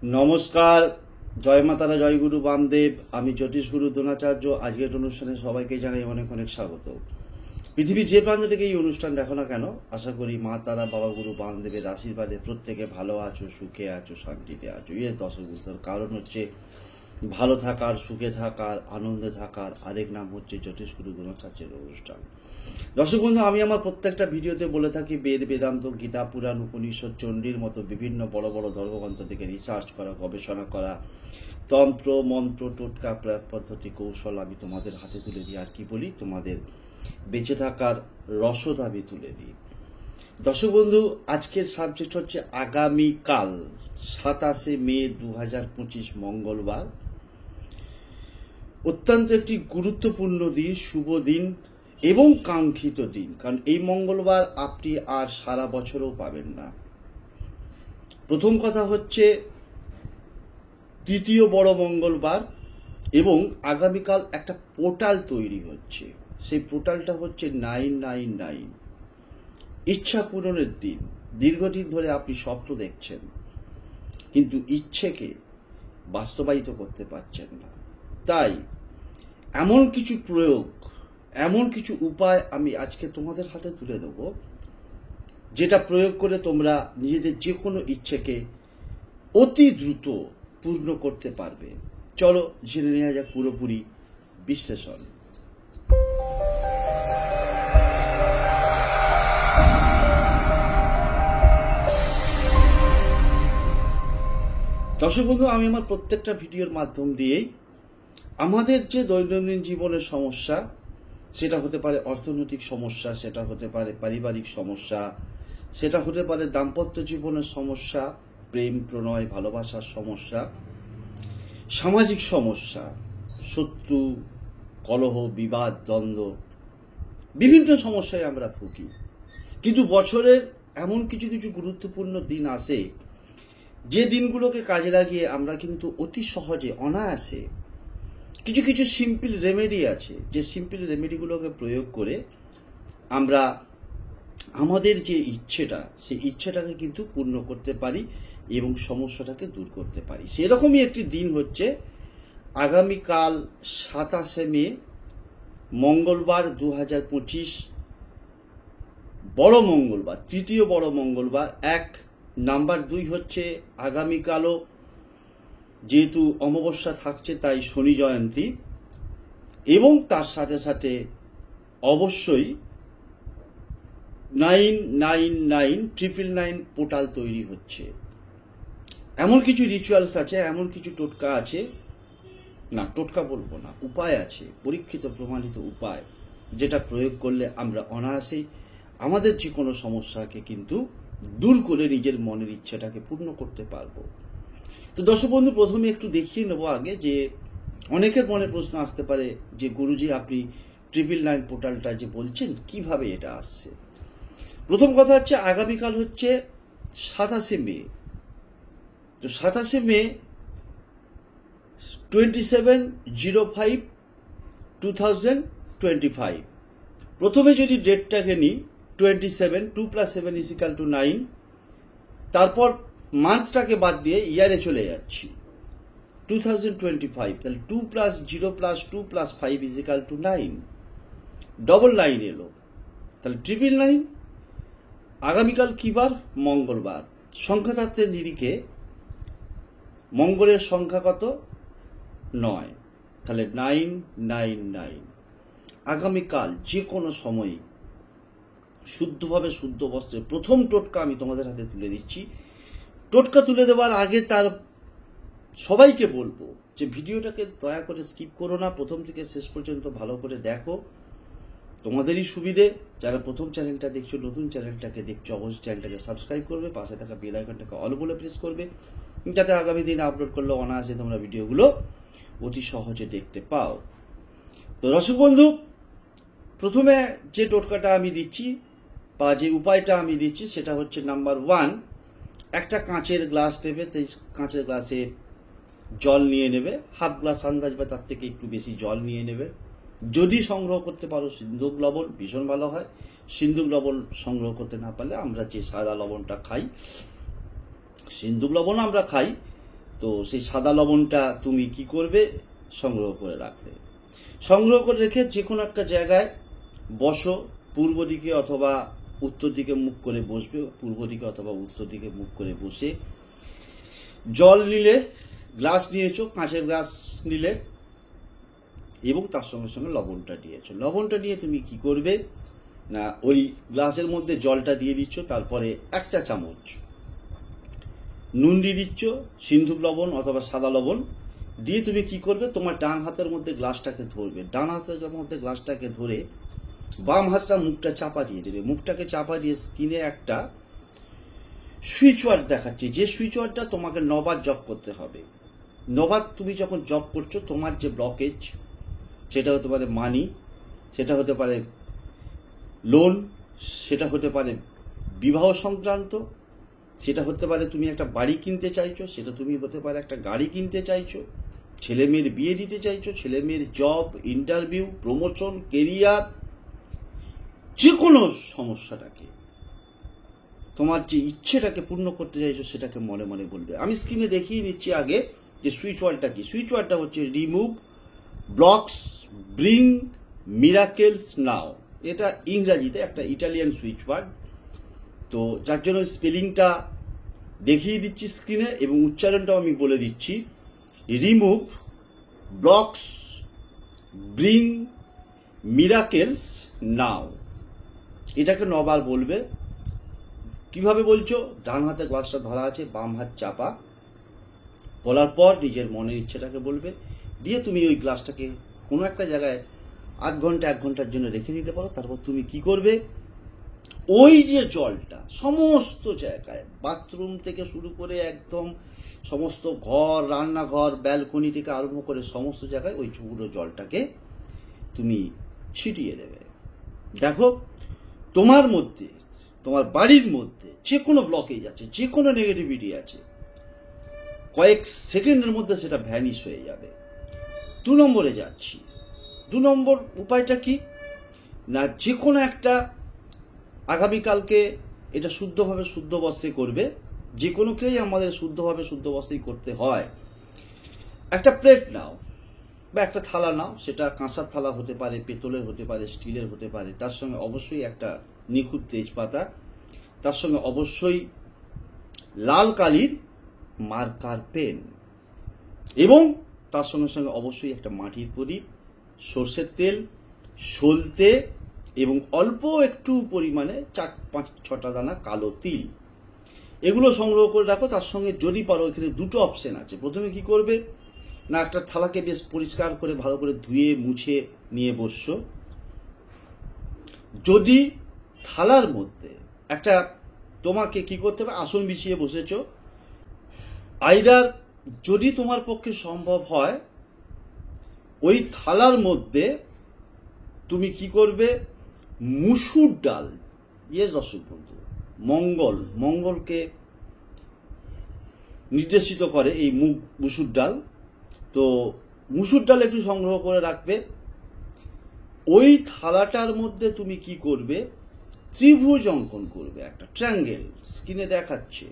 নমস্কার, জয় মাতারা, জয় গুরু বামদেব। আমি জ্যোতিষগুরু দ্রোণাচার্য। আজকের অনুষ্ঠানে সবাইকে জানাই অনেক অনেক স্বাগত। পৃথিবীর যে প্রান্ত থেকে এই অনুষ্ঠান দেখো না কেন, আশা করি মা তারা, বাবা গুরু বামদেবের আশীর্বাদে প্রত্যেকে ভালো আছো, সুখে আছো, শান্তিতে আছো। দর্শক বন্ধুর কারণ হচ্ছে ভালো থাকার, সুখে থাকার, আনন্দে থাকার আরেক নাম হচ্ছে জ্যোতিষগুরু দ্রোণাচার্যের অনুষ্ঠান। দর্শক বন্ধু, আমি আমার প্রত্যেকটা ভিডিওতে বলে থাকি বেদ, বেদান্ত, গীতা, পুরাণ, উপনিষদ, চণ্ডীর মতো বিভিন্ন বড় বড় ধর্মগ্রন্থ থেকে রিসার্চ করা, গবেষণা করা, তন্ত্র, মন্ত্র, টোটকা, প্রয়োগ পদ্ধতি, কৌশল আমি তোমাদের হাতে তুলে দিই। আর কি বলি, তোমাদের বেঁচে থাকার রসদ আমি তুলে দিই। দর্শক বন্ধু, আজকের সাবজেক্ট হচ্ছে আগামীকাল 27শে মে 2025 মঙ্গলবার। অত্যন্ত একটি গুরুত্বপূর্ণ দিন, শুভ দিন এবং কাঙ্ক্ষিত দিন। কারণ এই মঙ্গলবার আপনি আর সারা বছরও পাবেন না। প্রথম কথা হচ্ছে তৃতীয় বড় মঙ্গলবার এবং আগামীকাল একটা পোর্টাল তৈরি হচ্ছে। সেই পোর্টালটা হচ্ছে 999, ইচ্ছা পূরণের দিন। দীর্ঘদিন ধরে আপনি স্বপ্ন দেখছেন, কিন্তু ইচ্ছেকে বাস্তবায়িত করতে পারছেন না। তাই এমন কিছু প্রয়োগ, এমন কিছু উপায় আমি আজকে তোমাদের হাতে তুলে দেব, যেটা প্রয়োগ করে তোমরা নিজেদের যে কোনো ইচ্ছেকে অতি দ্রুত পূর্ণ করতে পারবে। চলো জেনে নেওয়া যাক পুরোপুরি বিশ্লেষণ। দর্শক বন্ধু, আমি আমার প্রত্যেকটা ভিডিওর মাধ্যম দিয়েই আমাদের যে দৈনন্দিন জীবনের সমস্যা, সেটা হতে পারে অর্থনৈতিক সমস্যা, সেটা হতে পারে পারিবারিক সমস্যা, সেটা হতে পারে দাম্পত্য জীবনের সমস্যা, প্রেম, প্রণয়, ভালোবাসার সমস্যা, সামাজিক সমস্যা, শত্রু, কলহ, বিবাদ, দ্বন্দ্ব, বিভিন্ন সমস্যায় আমরা ভুগি। কিন্তু বছরের এমন কিছু কিছু গুরুত্বপূর্ণ দিন আসে, যে দিনগুলোকে কাজে লাগিয়ে আমরা কিন্তু অতি সহজে, অনায়াসে কিছু কিছু সিম্পল রেমেডি আছে, যে সিম্পল রেমেডিগুলোকে প্রয়োগ করে আমরা আমাদের যে ইচ্ছেটা, সেই ইচ্ছেটাকে কিন্তু পূর্ণ করতে পারি এবং সমস্যাটাকে দূর করতে পারি। সেরকমই একটি দিন হচ্ছে আগামীকাল 27শে মে মঙ্গলবার 2025, বড় মঙ্গলবার, তৃতীয় বড় মঙ্গলবার। এক নাম্বার 2 হচ্ছে আগামীকালও যেহেতু অমাবস্যা থাকছে, তাই শনি জয়ন্তী, এবং তার সাথে সাথে অবশ্যই 999 পোর্টাল তৈরি হচ্ছে। এমন কিছু রিচুয়ালস আছে, এমন কিছু টোটকা আছে, না টোটকা বলবো না, উপায় আছে, পরীক্ষিত প্রমাণিত উপায়, যেটা প্রয়োগ করলে আমরা অনায়াসেই আমাদের যে কোনো সমস্যাকে কিন্তু দূর করে নিজের মনের ইচ্ছাটাকে পূর্ণ করতে পারবো। তো দর্শক বন্ধু, প্রথমে একটু দেখিয়ে নেবো আগে, যে অনেকের মনে প্রশ্ন আসতে পারে যে গুরুজি, আপনি 999 পোর্টালটা যে বলছেন, কিভাবে এটা আসছে। প্রথম কথা হচ্ছে আগামীকাল হচ্ছে 27শে মে। তো 27শে মে 27/05/2025। প্রথমে যদি ডেটটাকে নিই 27, 2 + 7 = 9, তারপর মান্থটাকে বাদ দিয়ে ইয়ারে চলে যাচ্ছি 2025। তাহলে 2 + 0 + 2 + 5 = 9, ডবল 9 এলো, তাহলে 999। আগামীকাল কি বার? মঙ্গলবার। সংখ্যাতত্ত্বের নিরিখে মঙ্গলের সংখ্যা কত? 9, তাহলে 999। আগামীকাল যে কোনো সময় শুদ্ধভাবে, শুদ্ধ বস্ত্রে প্রথম টোটকা আমি তোমাদের হাতে তুলে দিচ্ছি। টোটকা তুলে দেওয়ার আগে তার সবাইকে বলবো যে ভিডিওটাকে দয়া করে স্কিপ করো না, প্রথম থেকে শেষ পর্যন্ত ভালো করে দেখো, তোমাদেরই সুবিধে। যারা প্রথম চ্যানেলটা দেখছো, নতুন চ্যানেলটাকে দেখছো, অবশ্যই চ্যানেলটাকে সাবস্ক্রাইব করবে, পাশে থাকা বেল আইকনটাকে অল বলে প্রেস করবে, যাতে আগামী দিনে আপলোড করলে অনায়াসে তোমরা ভিডিওগুলো অতি সহজে দেখতে পাও। তো দর্শক বন্ধু, প্রথমে যে টোটকাটা আমি দিচ্ছি বা যে উপায়টা আমি দিচ্ছি, সেটা হচ্ছে নাম্বার 1, একটা কাঁচের গ্লাস নেবে। তাই কাঁচের গ্লাসে জল নিয়ে নেবে, হাফ গ্লাস আন্দাজ বা তার থেকে একটু বেশি জল নিয়ে নেবে। যদি সংগ্রহ করতে পারো সিন্দুক লবণ, ভীষণ ভালো হয়। সিন্দুক লবণ সংগ্রহ করতে না পারলে আমরা যে সাদা লবণটা খাই, সিন্দুক লবণ আমরা খাই, তো সেই সাদা লবণটা তুমি কি করবে, সংগ্রহ করে রাখবে। সংগ্রহ করে রেখে যে কোনো একটা জায়গায় বসো, পূর্ব দিকে অথবা উত্তর দিকে মুখ করে বসবে, পূর্ব দিকে অথবা উত্তর দিকে মুখ করে বসে জল নিলে, গ্লাস নিয়েছো, কাঁচের গ্লাস নিলে এবং তার সঙ্গে সঙ্গে লবণটা দিয়েছো। লবণটা নিয়ে তুমি কি করবে না, ওই গ্লাসের মধ্যে জলটা দিয়ে দিচ্ছ, তারপরে 1 চা চামচ নুন দিয়ে দিচ্ছ, সিন্ধুক লবণ অথবা সাদা লবণ দিয়ে তুমি কি করবে, তোমার ডান হাতের মধ্যে গ্লাসটাকে ধরবে, ডান হাতের মধ্যে গ্লাসটাকে ধরে বাম হাতটা মুখটা চাপা দিয়ে দেবে। মুখটাকে চাপা দিয়ে স্কিনে একটা সুইচ ওয়ার্ড দেখাচ্ছি, যে সুইচ ওয়ার্ডটা তোমাকে 9 বার জপ করতে হবে। 9 বার তুমি যখন জপ করছো, তোমার যে ব্লকেজ, সেটা হতে পারে মানি, সেটা হতে পারে লোন, সেটা হতে পারে বিবাহ সংক্রান্ত, সেটা হতে পারে তুমি একটা বাড়ি কিনতে চাইছো, সেটা তুমি হতে পারে একটা গাড়ি কিনতে চাইছো, ছেলে মেয়ের বিয়ে দিতে চাইছো, ছেলে মেয়ের জব, ইন্টারভিউ, প্রমোশন, কেরিয়ার, যে কোনো সমস্যাটাকে, তোমার যে ইচ্ছেটাকে পূর্ণ করতে চাইছো, সেটাকে মনে মনে বলবে। আমি স্ক্রিনে দেখিয়ে নিচ্ছি আগে যে সুইচ ওয়ার্ডটা কি। সুইচ ওয়ার্ডটা হচ্ছে রিমুভ ব্লকস ব্রিং মিরাকেলস নাও। এটা ইংরাজিতে একটা ইটালিয়ান সুইচ ওয়ার্ড, তো যার জন্য স্পেলিংটা দেখিয়ে দিচ্ছি স্ক্রিনে এবং উচ্চারণটাও আমি বলে দিচ্ছি। রিমুভ ব্লকস ব্রিং মিরাকেলস নাও। এটাকে 9 বার বলবে। কিভাবে বলছো, ডান হাতে গ্লাসটা ধরা আছে, বাম হাত চাপা, বলার পর নিজের মনের ইচ্ছেটাকে বলবে, দিয়ে তুমি ওই গ্লাসটাকে কোনো একটা জায়গায় 1 ঘন্টা 1 ঘন্টার জন্য রেখে দিতে পারো। তারপর তুমি কি করবে, ওই যে জলটা সমস্ত জায়গায়, বাথরুম থেকে শুরু করে একদম সমস্ত ঘর, রান্নাঘর, ব্যালকনি থেকে আরম্ভ করে সমস্ত জায়গায় ওই পুরো জলটাকে তুমি ছিটিয়ে দেবে। দেখো, তোমার মধ্যে, তোমার বাড়ির মধ্যে যে কোনো ব্লকেজ আছে, যে কোনো নেগেটিভিটি আছে, কয়েক সেকেন্ডের মধ্যে সেটা ভ্যানিশ হয়ে যাবে। 2 নম্বরে যাচ্ছি। 2 নম্বর উপায়টা কি না, যে কোনো একটা, আগামীকালকে এটা শুদ্ধভাবে শুদ্ধ বস্ত্রে করবে। যে কোনো ক্রিয়াই আমাদের শুদ্ধভাবে শুদ্ধ বস্ত্রেই করতে হয়। একটা প্লেট নাও বা একটা থালা নাও, সেটা কাঁসার থালা হতে পারে, পেতলের হতে পারে, স্টিলের হতে পারে। তার সঙ্গে অবশ্যই একটা নিখুঁত তেজপাতা, তার সঙ্গে অবশ্যই লাল কালির মার্কার পেন এবং তার সঙ্গে সঙ্গে অবশ্যই একটা মাটির প্রদীপ, সর্ষের তেল, সলতে এবং অল্প একটু পরিমাণে 4-5-6টা দানা কালো তিল, এগুলো সংগ্রহ করে রাখো। তার সঙ্গে যদি পারো, এখানে 2টো অপশন আছে। প্রথমে কি করবে না, একটা থালাকে বেশ পরিষ্কার করে ভালো করে ধুয়ে মুছে নিয়ে বসছো। যদি থালার মধ্যে একটা, তোমাকে কি করতে হবে, আসন বিছিয়ে বসেছো, আইদার যদি তোমার পক্ষে সম্ভব হয়, ওই থালার মধ্যে তুমি কি করবে, মুসুর ডাল, দর্শক বন্ধু, মঙ্গলকে নির্দেশিত করে এই মুসুর ডাল। তো মুসুর ডাল একটু সংগ্রহ করে রাখবে। ওই থালাটার মধ্যে তুমি কি করবে, ত্রিভুজ অঙ্কন করবে, একটা ট্রায়াঙ্গেল, স্ক্রিনে দেখাচ্ছে।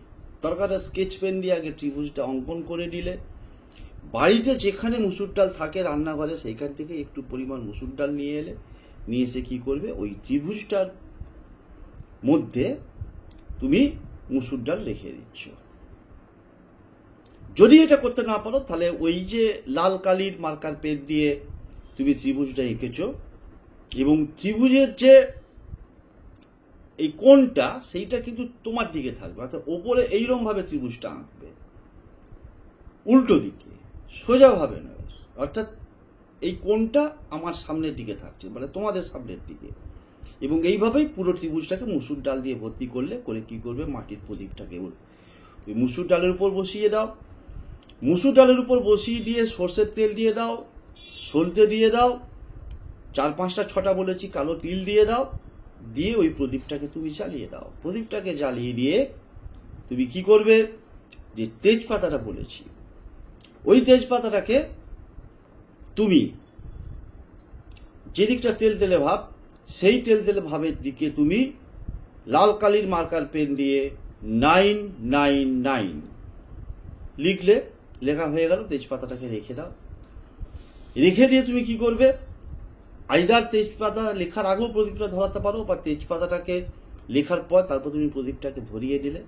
দরকার স্কেচ পেন দিয়ে আগে ত্রিভুজটা অঙ্কন করে নিলে, বাড়িতে যেখানে মুসুর ডাল থাকে রান্নাঘরে, সেইখান থেকে একটু পরিমাণ মুসুর ডাল নিয়ে এলে, নিয়ে এসে কি করবে, ওই ত্রিভুজটার মধ্যে তুমি মুসুর ডাল রেখে দিচ্ছ। যদি এটা করতে না পারো, তাহলে ওই যে লাল কালির মার্কার পেন দিয়ে তুমি ত্রিভুজটা এঁকেছ এবং ত্রিভুজের যে এই কোণটা, সেইটা কিন্তু তোমার দিকে থাকবে, অর্থাৎ ওপরে এইরকম ভাবে ত্রিভুজটা আঁকবে, উল্টো দিকে, সোজাভাবে নয়। অর্থাৎ এই কোণটা আমার সামনের দিকে থাকছে, মানে তোমাদের সামনের দিকে, এবং এইভাবেই পুরো ত্রিভুজটাকে মুসুর ডাল দিয়ে ভর্তি করে কি করবে, মাটির প্রদীপটাকে ওই মুসুর ডালের উপর বসিয়ে দাও। মুসুর ডালের উপর বসিয়ে দিয়ে সর্ষের তেল দিয়ে দাও, সলতে দিয়ে দাও, 4-5-6টা বলেছি কালো তিল দিয়ে দাও, দিয়ে ওই প্রদীপটাকে তুমি জ্বালিয়ে দাও। প্রদীপটাকে জ্বালিয়ে দিয়ে তুমি কি করবে, যে তেজপাতাটা বলেছি, ওই তেজপাতাটাকে তুমি যেদিকটা তেল তেলে ভাব, সেই তেল তেলে ভাবের দিকে তুমি লাল কালির মার্কার পেন দিয়ে 999 লিখলে লেখা হয়ে গেল, তেজপাতাটাকে রেখে দাও। রেখে দিয়ে তুমি কি করবে, আইদার তেজপাতা লেখার আগেও প্রদীপটা ধরাতে পারো, বা তেজপাতাটাকে লেখার পর তারপর তুমি প্রদীপটাকে ধরিয়ে দিলে।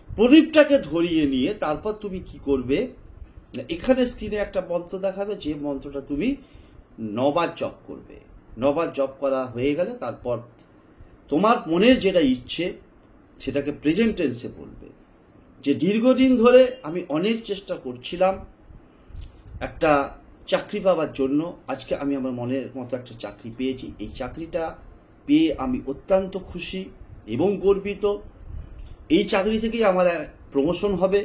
প্রদীপটাকে ধরিয়ে নিয়ে তারপর তুমি কি করবে, এখানে স্ক্রিনে একটা মন্ত্র দেখাবে, যে মন্ত্রটা তুমি 9 বার জপ করবে। 9 বার জপ করা হয়ে গেলে তারপর তোমার মনের যেটা ইচ্ছে সেটাকে প্রেজেন্ট টেন্সে বলবে, যে দীর্ঘদিন ধরে আমি অনেক চেষ্টা করছিলাম একটা চাকরি পাওয়ার জন্য, আজকে আমি আমার মনের মতো একটা চাকরি পেয়েছি। এই চাকরিটা পেয়ে আমি অত্যন্ত খুশি এবং গর্বিত। এই চাকরি থেকেই আমার প্রমোশন হবে।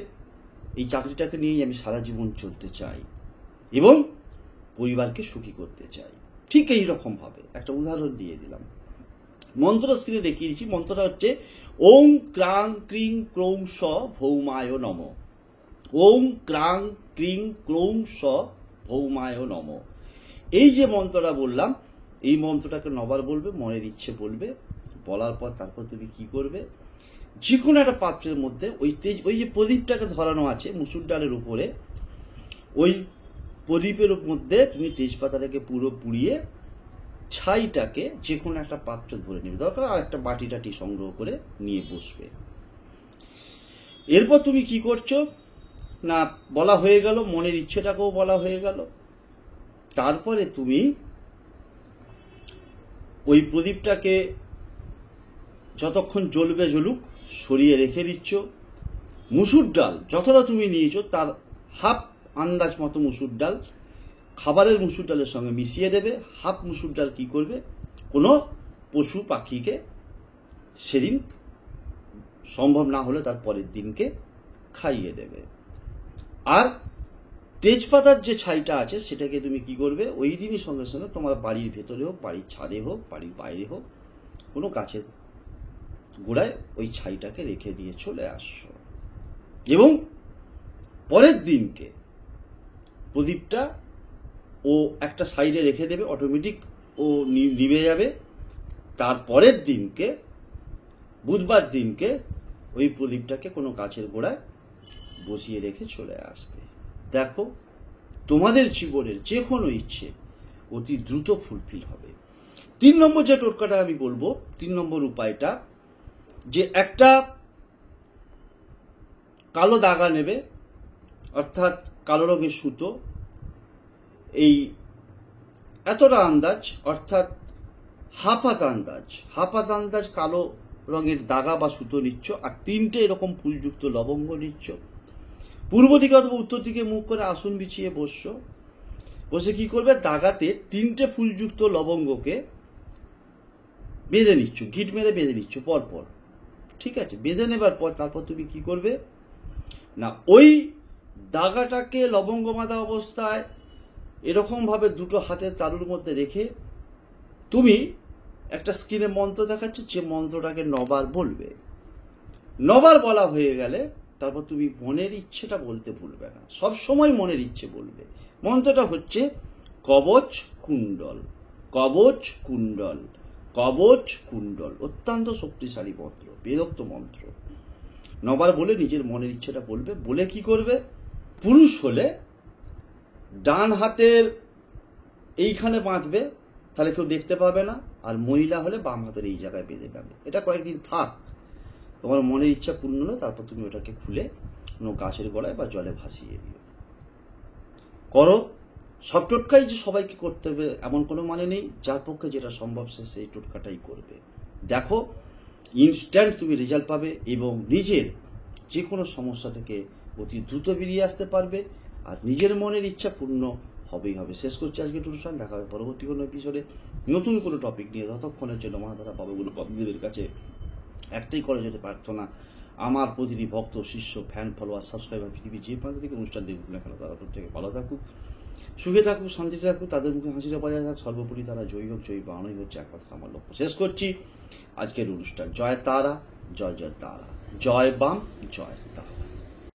এই চাকরিটাকে নিয়েই আমি সারা জীবন চলতে চাই এবং পরিবারকে সুখী করতে চাই। ঠিক এই রকম ভাবে একটা উদাহরণ দিয়ে দিলাম। মন্ত্র স্ক্রিনে দেখিয়ে দিচ্ছি। মন্ত্রটা হচ্ছে ওং ক্রাং ক্রিং ক্রৌং স ভৌমায় নম। ওং ক্রাং ক্রিং ক্রৌং স ভৌমায় নম। এই যে মন্ত্রটা বললাম, এই মন্ত্রটাকে 9 বার বলবে, মনের ইচ্ছে বলবে। বলার পর তারপর তুমি কি করবে, যে কোনো একটা পাত্রের মধ্যে ওই যে প্রদীপটাকে ধরানো আছে মুসুর ডালের উপরে, ওই প্রদীপের মধ্যে তুমি তেজপাতাটাকে পুরো পুড়িয়ে ছাইটাকে যে কোনো একটা পাত্রে ধরে নেবে, দরকার আর একটা বাটি টাটি সংগ্রহ করে নিয়ে বসবে। এরপর তুমি কি করছো না, বলা হয়ে গেল, মনের ইচ্ছেটাকেও বলা হয়ে গেল। তারপরে তুমি ওই প্রদীপটাকে যতক্ষণ জ্বলবে জ্বলুক সরিয়ে রেখে দিচ্ছ। মুসুর ডাল যতটা তুমি নিয়েছো তার হাফ আন্দাজ মতো মুসুর ডাল খাবারের মুসুর ডালের সঙ্গে মিশিয়ে দেবে। হাফ মুসুর ডাল কি করবে, কোনো পশু পাখিকে সেদিন, সম্ভব না হলে তার পরের দিনকে খাইয়ে দেবে। আর তেজপাতার যে ছাইটা আছে সেটাকে তুমি কি করবে, ওই দিনই সঙ্গে সঙ্গে তোমার বাড়ির ভেতরে হোক, বাড়ির ছাদে হোক, বাড়ির বাইরে হোক, কোনো গাছের গোড়ায় ওই ছাইটাকে রেখে দিয়ে চলে আসছো। এবং পরের দিনকে প্রদীপটা ও একটা সাইডে রেখে দেবে, অটোমেটিক ও নিভে যাবে। তারপরের দিনকে, বুধবার দিনকে, ওই প্রদীপটাকে কোনো গাছের গোড়ায় বসিয়ে রেখে চলে আসবে। দেখো, তোমাদের জীবনের যে কোনো ইচ্ছে অতি দ্রুত ফুলফিল হবে। 3 নম্বর যে টোটকাটা আমি বলবো, 3 নম্বর উপায়টা, যে একটা কালো দাগা নেবে, অর্থাৎ কালো রঙের সুতো, এই এতটা আন্দাজ, অর্থাৎ হাফ হাত আন্দাজ কালো রঙের দাগা বা সুতো নিচ্ছ, আর 3টে এরকম ফুলযুক্ত লবঙ্গ নিচ্ছ। পূর্ব দিকে অথবা উত্তর দিকে মুখ করে আসন বিছিয়ে বসছো। বসে কি করবে, দাগাতে 3টে ফুলযুক্ত লবঙ্গকে বেঁধে নিচ্ছ, গিট মেরে বেঁধে নিচ্ছ পরপর। ঠিক আছে, বেঁধে নেবার পর তারপর তুমি কি করবে না, ওই দাগাটাকে লবঙ্গ বাঁধা অবস্থায় এরকম ভাবে দুটো হাতের তালুর মধ্যে রেখে তুমি একটা স্ক্রিনে মন্ত্র দেখাচ্ছে, যে মন্ত্রটাকে 9 বার বলবে। 9 বার বলা হয়ে গেলে তারপর তুমি মনের ইচ্ছেটা বলতে ভুলবে না, সব সময় মনের ইচ্ছে বলবে। মন্ত্রটা হচ্ছে কবচ কুণ্ডল, কবচ কুণ্ডল, কবচ কুণ্ডল। অত্যন্ত শক্তিশালী মন্ত্র, বেদোক্ত মন্ত্র। 9 বার বলে নিজের মনের ইচ্ছেটা বলবে। বলে কি করবে, পুরুষ হলে ডান হাতের এইখানে বাঁধবে, তাহলে কেউ দেখতে পাবে না, আর মহিলা হলে বাম হাতের এই জায়গায় বেঁধে যাবে। এটা কয়েকদিন থাক, তোমার মনের ইচ্ছা পূর্ণ হলে তারপর তুমি ওটাকে খুলে কোনো গাছের গোড়ায় বা জলে ভাসিয়ে দিও। করো। সব টোটকাই যে সবাইকে করতে হবে এমন কোনো মানে নেই, যার পক্ষে যেটা সম্ভব সে সেই টোটকাটাই করবে। দেখো, ইনস্ট্যান্ট তুমি রেজাল্ট পাবে এবং নিজের যে কোনো সমস্যা থেকে অতি দ্রুত বেরিয়ে আসতে পারবে, আর নিজের মনের ইচ্ছা পূর্ণ হবেই হবে। শেষ করছি আজকের অনুষ্ঠান। দেখা হবে পরবর্তী কোনো এপিসোডে নতুন কোনো টপিক নিয়ে। ততক্ষণের জন্য মহাদারা বাবাগুলো বাবুদের কাছে একটাই করে যেতে প্রার্থনা, আমার প্রতিটি ভক্ত, শিষ্য, ফ্যান, ফলোয়ার, সাবস্ক্রাইবার, পৃথিবী যে প্রান্ত থেকে অনুষ্ঠান দেখুক না কেন, তারা প্রত্যেকে ভালো থাকুক, সুখে থাকুক, শান্তিতে থাকুক, তাদের মুখে হাসিটা বজায় থাক, সর্বোপরি তারা জয়ী হোক, জয়ী বানানোই হচ্ছে একমাত্র আমার লক্ষ্য। শেষ করছি আজকের অনুষ্ঠান। জয় তারা, জয় জয় তারা, জয় বাম, জয় তারা।